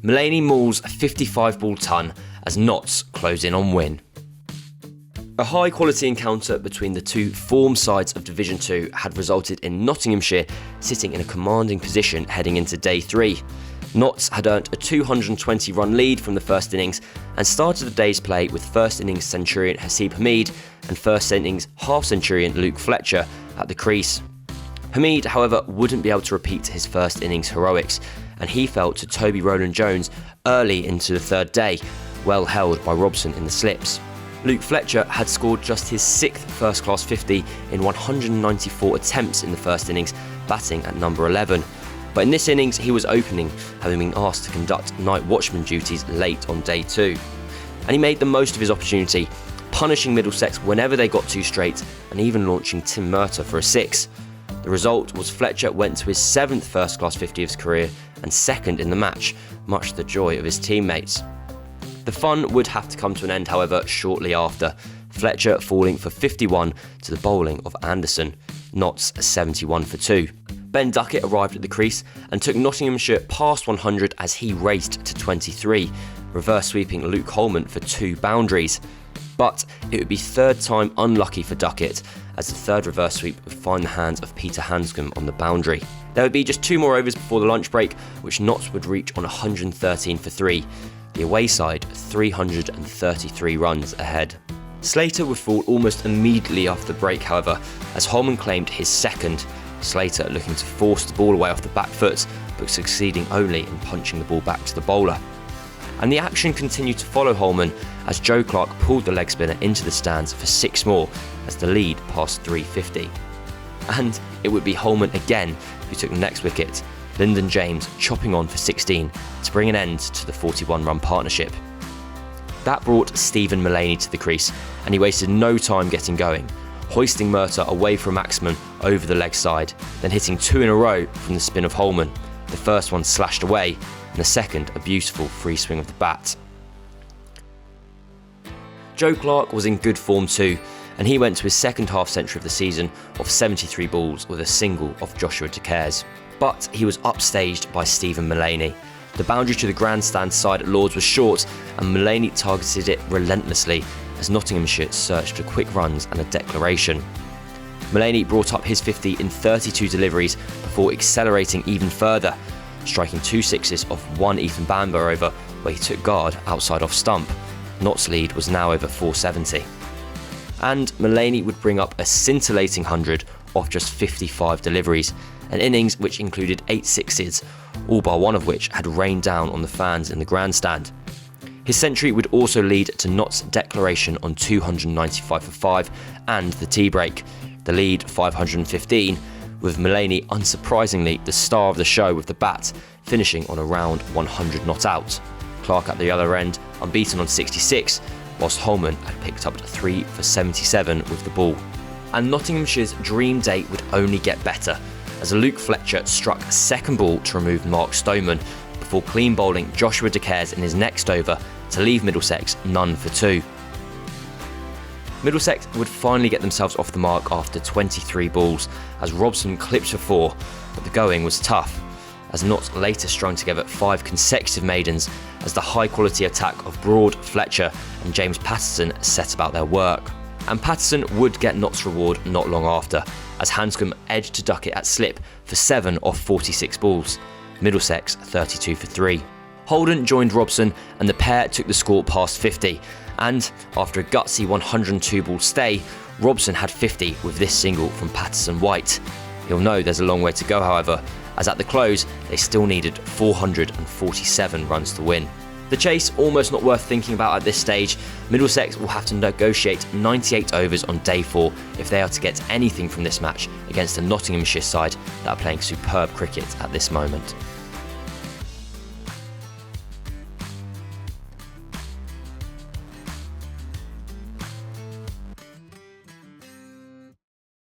Mullany mauls a 55-ball ton as Notts close in on win. A high-quality encounter between the two form sides of Division 2 had resulted in Nottinghamshire sitting in a commanding position heading into Day 3. Notts had earned a 220-run lead from the first innings and started the day's play with first innings centurion Haseeb Hameed and first innings half-centurion Luke Fletcher at the crease. Hameed, however, wouldn't be able to repeat his first innings heroics, and he fell to Toby Rowland-Jones early into the third day, well held by Robson in the slips. Luke Fletcher had scored just his 6th first-class 50 in 194 attempts in the first innings, batting at number 11. But in this innings, he was opening, having been asked to conduct night watchman duties late on Day 2. And he made the most of his opportunity, punishing Middlesex whenever they got too straight and even launching Tim Murtagh for a 6. The result was Fletcher went to his 7th first-class 50 of his career and 2nd in the match, much to the joy of his teammates. The fun would have to come to an end, however, shortly after, Fletcher falling for 51 to the bowling of Anderson, Notts 71 for 2. Ben Duckett arrived at the crease and took Nottinghamshire past 100 as he raced to 23, reverse sweeping Luke Holman for 2 boundaries. But it would be third time unlucky for Duckett, as the third reverse sweep would find the hands of Peter Hanscom on the boundary. There would be just 2 more overs before the lunch break, which Notts would reach on 113 for 3. The away side 333 runs ahead. Slater would fall almost immediately after the break, however, as Holman claimed his 2nd. Slater looking to force the ball away off the back foot, but succeeding only in punching the ball back to the bowler. And the action continued to follow Holman as Joe Clark pulled the leg spinner into the stands for 6 more as the lead passed 350. And it would be Holman again who took the next wicket, Lyndon James chopping on for 16 to bring an end to the 41-run partnership. That brought Stephen Mullany to the crease, and he wasted no time getting going, hoisting Murtagh away from Maxman over the leg side, then hitting 2 in a row from the spin of Holman, the first one slashed away, and the second a beautiful free swing of the bat. Joe Clark was in good form too, and he went to his 2nd half-century of the season of 73 balls with a single off Joshua De Caires. But he was upstaged by Stephen Mullany. The boundary to the grandstand side at Lords was short, and Mullany targeted it relentlessly as Nottinghamshire searched for quick runs and a declaration. Mullany brought up his 50 in 32 deliveries before accelerating even further, striking 2 sixes off 1 Ethan Bamber over where he took guard outside off stump. Notts' lead was now over 470. And Mullany would bring up a scintillating 100 off just 55 deliveries, an innings which included 8 sixes, all bar one of which had rained down on the fans in the grandstand. His century would also lead to Notts' declaration on 295 for 5 and the tea break, the lead 515, with Mullany unsurprisingly the star of the show with the bat, finishing on around 100 not out. Clark at the other end, unbeaten on 66, whilst Holman had picked up 3 for 77 with the ball. And Nottinghamshire's dream day would only get better, as Luke Fletcher struck a 2nd ball to remove Mark Stoneman before clean bowling Joshua De Caires in his next over to leave Middlesex none for 2. Middlesex would finally get themselves off the mark after 23 balls as Robson clipped for 4, but the going was tough, as Notts later strung together 5 consecutive maidens as the high-quality attack of Broad, Fletcher and James Patterson set about their work. And Patterson would get Notts' reward not long after, as Hanscom edged to Duckett at slip for 7 off 46 balls, Middlesex 32 for 3. Holden joined Robson and the pair took the score past 50, and after a gutsy 102-ball stay, Robson had 50 with this single from Patterson White. He'll know there's a long way to go, however, as at the close they still needed 447 runs to win. The chase almost not worth thinking about at this stage. Middlesex will have to negotiate 98 overs on day 4 if they are to get anything from this match against a Nottinghamshire side that are playing superb cricket at this moment.